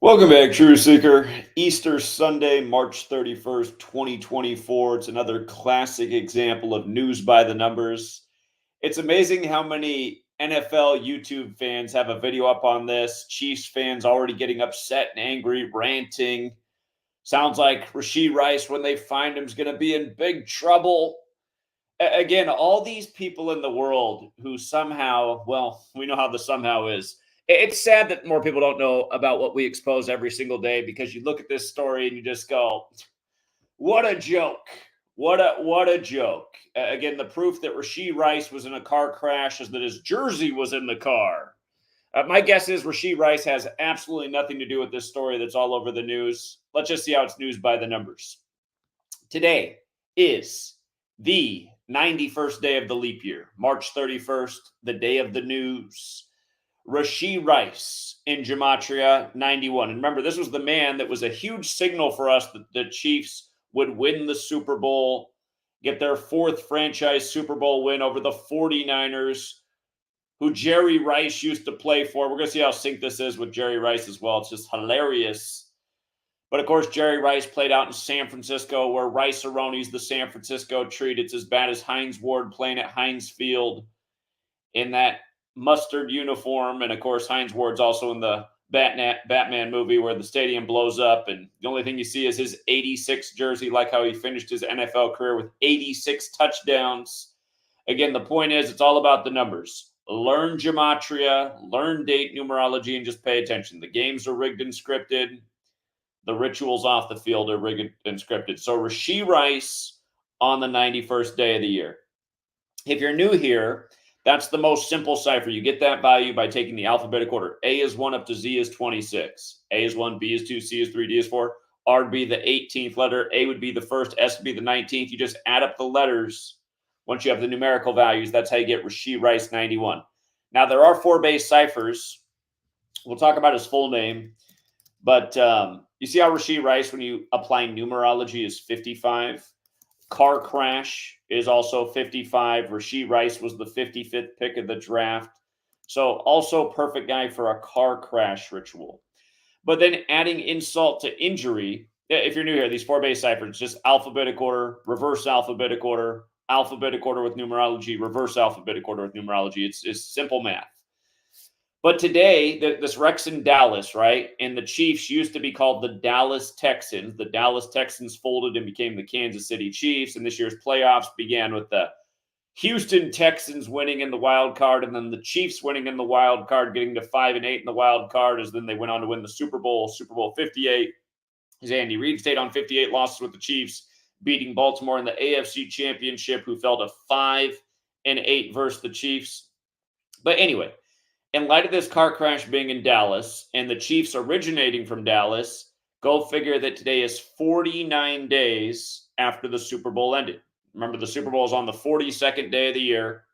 Welcome back, True Seeker. Easter Sunday, March 31st, 2024. It's another classic example of news by the numbers. It's amazing how many NFL YouTube fans have a video up on this. Chiefs fans already getting upset and angry, ranting. Sounds like Rashee Rice, when they find him, is going to be in big trouble. Again, all these people in the world who somehow, well, we know how the somehow is. It's sad that more people don't know about what we expose every single day, because you look at this story and you just go, what a joke. What a joke. Again, the proof that Rashee Rice was in a car crash is that his jersey was in the car. My guess is Rashee Rice has absolutely nothing to do with this story that's all over the news. Let's just see how it's news by the numbers. Today is the 91st day of the leap year, March 31st, the day of the news. Rashee Rice in Gematria 91. And remember, this was the man that was a huge signal for us that the Chiefs would win the Super Bowl, get their fourth franchise Super Bowl win over the 49ers, who Jerry Rice used to play for. We're going to see how synced this is with Jerry Rice as well. It's just hilarious. But of course, Jerry Rice played out in San Francisco, where Rice-A-Roni's the San Francisco treat. It's as bad as Hines Ward playing at Heinz Field in that mustard uniform. And of course, Hines Ward's also in the Batman movie where the stadium blows up, and the only thing you see is his 86 jersey, like how he finished his NFL career with 86 touchdowns. Again, the point is, it's all about the numbers. Learn gematria, learn date numerology, and just pay attention. The games are rigged and scripted. The rituals off the field are rigged and scripted. So Rashee Rice on the 91st day of the year. If you're new here, that's the most simple cipher. You get that value by taking the alphabetic order. A is 1 up to Z is 26. A is 1, B is 2, C is 3, D is 4. R would be the 18th letter. A would be the first. S would be the 19th. You just add up the letters. Once you have the numerical values, that's how you get Rashee Rice 91. Now, there are 4 base ciphers. We'll talk about his full name. But you see how Rashee Rice, when you apply numerology, is 55. Car crash is also 55. Rashee Rice was the 55th pick of the draft. So also perfect guy for a car crash ritual. But then adding insult to injury, if you're new here, these 4 base ciphers, just alphabetic order, reverse alphabetic order with numerology, reverse alphabetic order with numerology. It's simple math. But today, this Rex in Dallas, right? And the Chiefs used to be called the Dallas Texans. The Dallas Texans folded and became the Kansas City Chiefs. And this year's playoffs began with the Houston Texans winning in the wild card, and then the Chiefs winning in the wild card, getting to 5-8 in the wild card, as then they went on to win the Super Bowl 58. As Andy Reid stayed on 58 losses with the Chiefs, beating Baltimore in the AFC Championship, who fell to 5-8 versus the Chiefs. But anyway, in light of this car crash being in Dallas and the Chiefs originating from Dallas, go figure that today is 49 days after the Super Bowl ended. Remember, the Super Bowl is on the 42nd day of the year.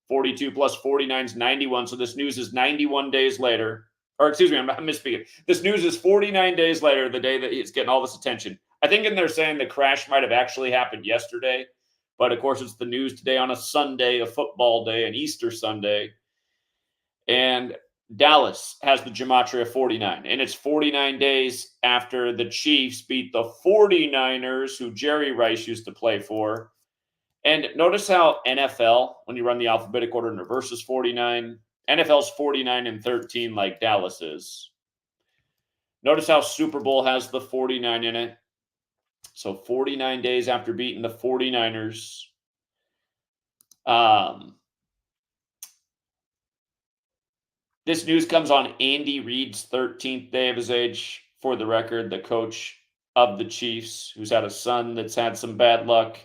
42 plus 49 is 91. So this news is 91 days later. Or excuse me, I'm misspeaking. This news is 49 days later, the day that it's getting all this attention. I think they're saying the crash might have actually happened yesterday. But of course, it's the news today on a Sunday, a football day, an Easter Sunday. And Dallas has the Gematria 49. And it's 49 days after the Chiefs beat the 49ers, who Jerry Rice used to play for. And notice how NFL, when you run the alphabetic order in reverse, is 49. NFL's 49-13 like Dallas is. Notice how Super Bowl has the 49 in it. So 49 days after beating the 49ers. This news comes on Andy Reid's 13th day of his age. For the record, the coach of the Chiefs, who's had a son that's had some bad luck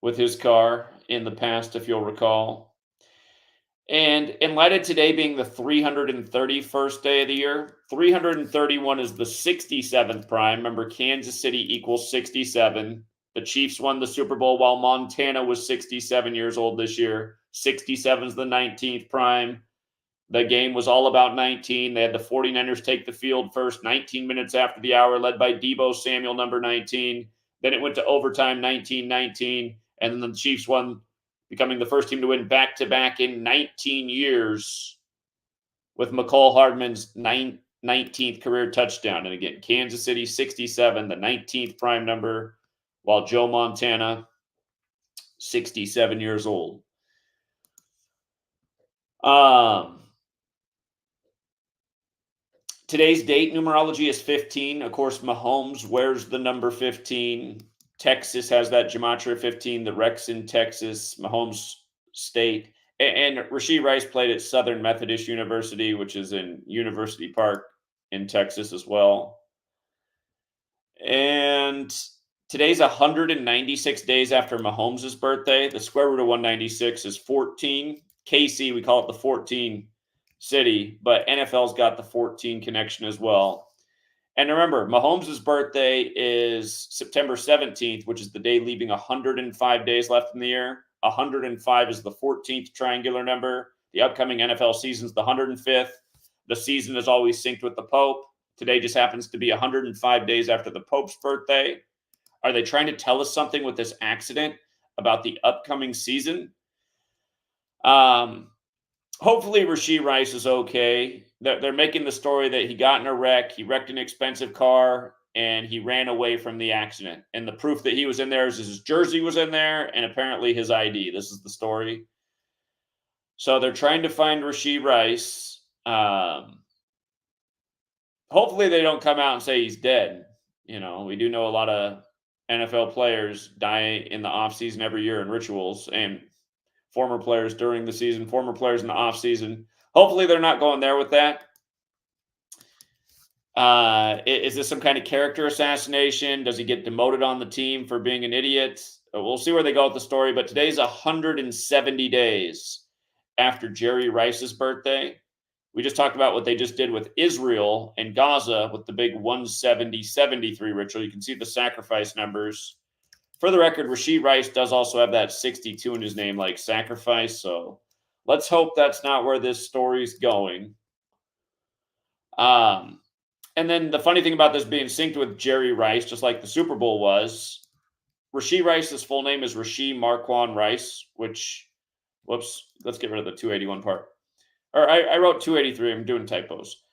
with his car in the past, if you'll recall. And in light of today being the 331st day of the year, 331 is the 67th prime. Remember, Kansas City equals 67. The Chiefs won the Super Bowl while Montana was 67 years old this year. 67 is the 19th prime. The game was all about 19. They had the 49ers take the field first, 19 minutes after the hour, led by Deebo Samuel, number 19. Then it went to overtime, 19-19. And then the Chiefs won, becoming the first team to win back-to-back in 19 years with McCall Hardman's 19th career touchdown. And again, Kansas City 67, the 19th prime number, while Joe Montana 67 years old. Today's date numerology is 15. Of course, Mahomes wears the number 15. Texas has that Gematria 15, the Rex in Texas, Mahomes State. And Rashee Rice played at Southern Methodist University, which is in University Park in Texas as well. And today's 196 days after Mahomes' birthday. The square root of 196 is 14. KC, we call it the 14 city, but NFL's got the 14 connection as well. And remember, Mahomes' birthday is September 17th, which is the day leaving 105 days left in the year. 105 is the 14th triangular number. The upcoming NFL season is the 105th. The season is always synced with the Pope. Today just happens to be 105 days after the Pope's birthday. Are they trying to tell us something with this accident about the upcoming season? Hopefully Rashee Rice is okay. They're making the story that he got in a wreck, he wrecked an expensive car, and he ran away from the accident. And the proof that he was in there is his jersey was in there, and apparently his ID. This is the story. So they're trying to find Rashee Rice. Hopefully they don't come out and say he's dead. You know, we do know a lot of NFL players die in the offseason every year in rituals, and former players during the season, former players in the offseason. Hopefully they're not going there with that. Is this some kind of character assassination? Does he get demoted on the team for being an idiot? We'll see where they go with the story, but today's 170 days after Jerry Rice's birthday. We just talked about what they just did with Israel and Gaza with the big 170-73 ritual. You can see the sacrifice numbers. For the record, Rashee Rice does also have that 62 in his name, like sacrifice. So let's hope that's not where this story's going. And then the funny thing about this being synced with Jerry Rice, just like the Super Bowl was, Rashee Rice's full name is Rashee Marquand Rice, which, whoops, let's get rid of the 281 part. Or I wrote 283. I'm doing typos.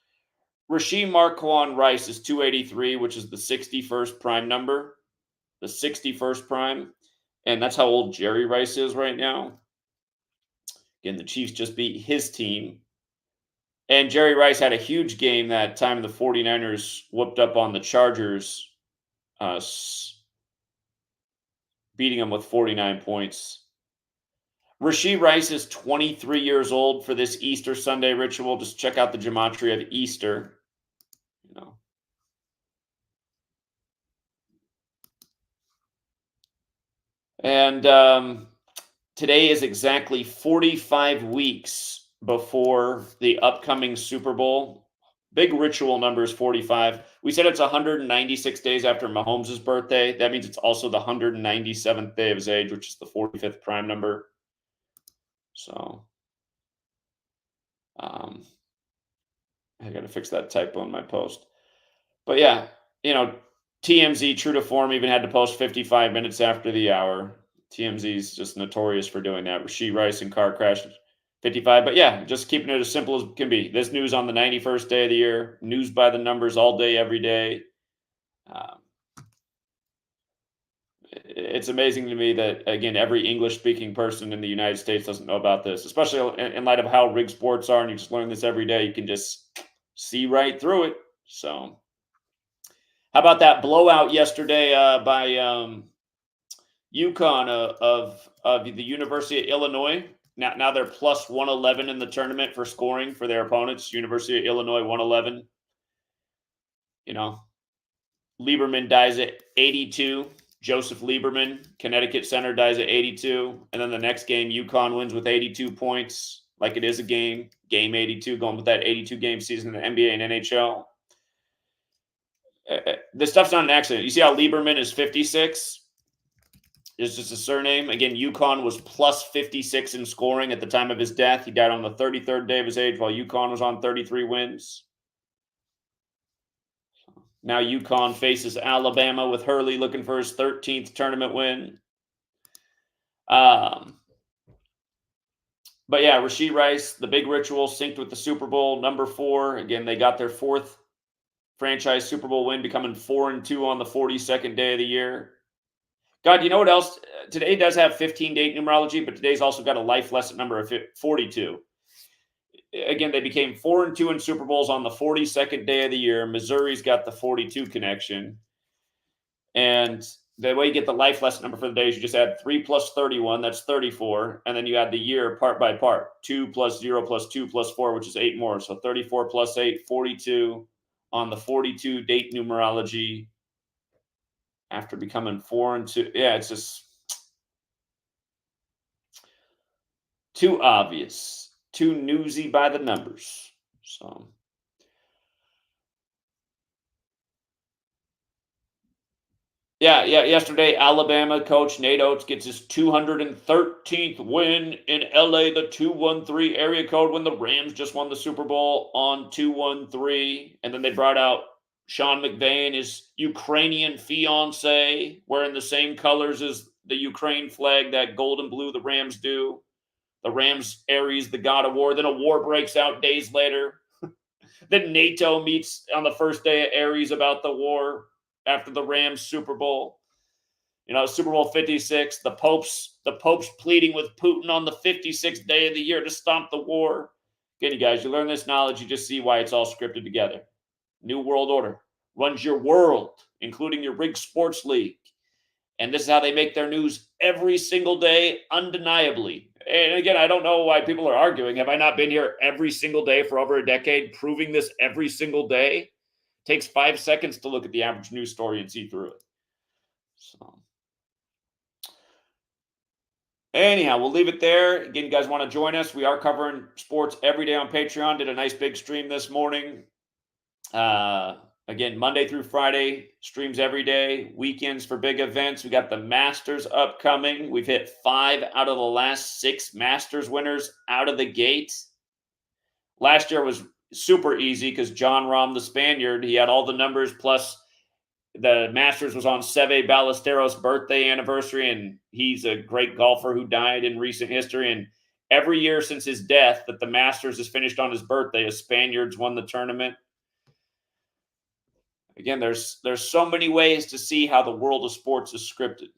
Rashee Marquand Rice is 283, which is the 61st prime number. The 61st prime. And that's how old Jerry Rice is right now. Again, the Chiefs just beat his team. And Jerry Rice had a huge game that time the 49ers whooped up on the Chargers, beating them with 49 points. Rashee Rice is 23 years old for this Easter Sunday ritual. Just check out the gematria of Easter. You know. And today is exactly 45 weeks before the upcoming Super Bowl. Big ritual number is 45. We said it's 196 days after Mahomes' birthday. That means it's also the 197th day of his age, which is the 45th prime number. So, I got to fix that typo in my post. But yeah, you know, TMZ, true to form, even had to post 55 minutes after the hour. TMZ's just notorious for doing that. Rashee Rice and car crash 55. But yeah, just keeping it as simple as can be. This news on the 91st day of the year. News by the numbers all day, every day. It's amazing to me that, again, every English-speaking person in the United States doesn't know about this, especially in light of how rigged sports are, and you just learn this every day. You can just see right through it. So how about that blowout yesterday by UConn of the University of Illinois? Now they're plus 111 in the tournament for scoring for their opponents. University of Illinois 111. You know, Lieberman dies at 82. Joseph Lieberman, Connecticut center, dies at 82. And then the next game, UConn wins with 82 points, like it is a game 82, going with that 82-game season in the NBA and NHL. This stuff's not an accident. You see how Lieberman is 56? It's just a surname. Again, UConn was plus 56 in scoring at the time of his death. He died on the 33rd day of his age, while UConn was on 33 wins. Now UConn faces Alabama with Hurley looking for his 13th tournament win. But yeah, Rashee Rice, the big ritual synced with the Super Bowl, number 4. Again, they got their 4th franchise Super Bowl win, becoming 4-2 on the 42nd day of the year. God, you know what else? Today does have 15-date numerology, but today's also got a life lesson number of 42. Again, they became 4-2 in Super Bowls on the 42nd day of the year. Missouri's got the 42 connection. And the way you get the life lesson number for the day is you just add 3 plus 31, that's 34. And then you add the year part by part, 2 plus 0 plus 2 plus 4, which is 8 more. So 34 plus 8, 42 on the 42 date numerology after becoming 4-2. Yeah, it's just too obvious, too newsy by the numbers. So, yeah. Yesterday, Alabama coach Nate Oates gets his 213th win in LA, the 213 area code, when the Rams just won the Super Bowl on 213. And then they brought out Sean McVay, his Ukrainian fiance, wearing the same colors as the Ukraine flag, that gold and blue the Rams do. The Rams, Ares, the god of war. Then a war breaks out days later. Then NATO meets on the first day of Ares about the war after the Rams Super Bowl. You know, Super Bowl 56, the Pope's pleading with Putin on the 56th day of the year to stop the war. Again, you guys, you learn this knowledge, you just see why it's all scripted together. New World Order runs your world, including your rigged sports league. And this is how they make their news every single day, undeniably. And again, I don't know why people are arguing. Have I not been here every single day for over a decade, proving this every single day? It takes 5 seconds to look at the average news story and see through it. So, anyhow, we'll leave it there. Again, you guys want to join us? We are covering sports every day on Patreon. Did a nice big stream this morning. Again, Monday through Friday, streams every day, weekends for big events. We got the Masters upcoming. We've hit 5 out of the last 6 Masters winners out of the gate. Last year was super easy because John Rahm, the Spaniard, he had all the numbers, plus the Masters was on Seve Ballesteros' birthday anniversary, and he's a great golfer who died in recent history. And every year since his death that the Masters is finished on his birthday, a Spaniard's won the tournament. Again, there's so many ways to see how the world of sports is scripted.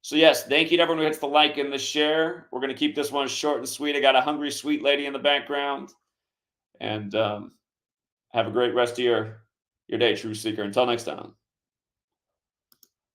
So yes, thank you to everyone who hits the like and the share. We're going to keep this one short and sweet. I got a hungry sweet lady in the background. And have a great rest of your day, True Seeker. Until next time.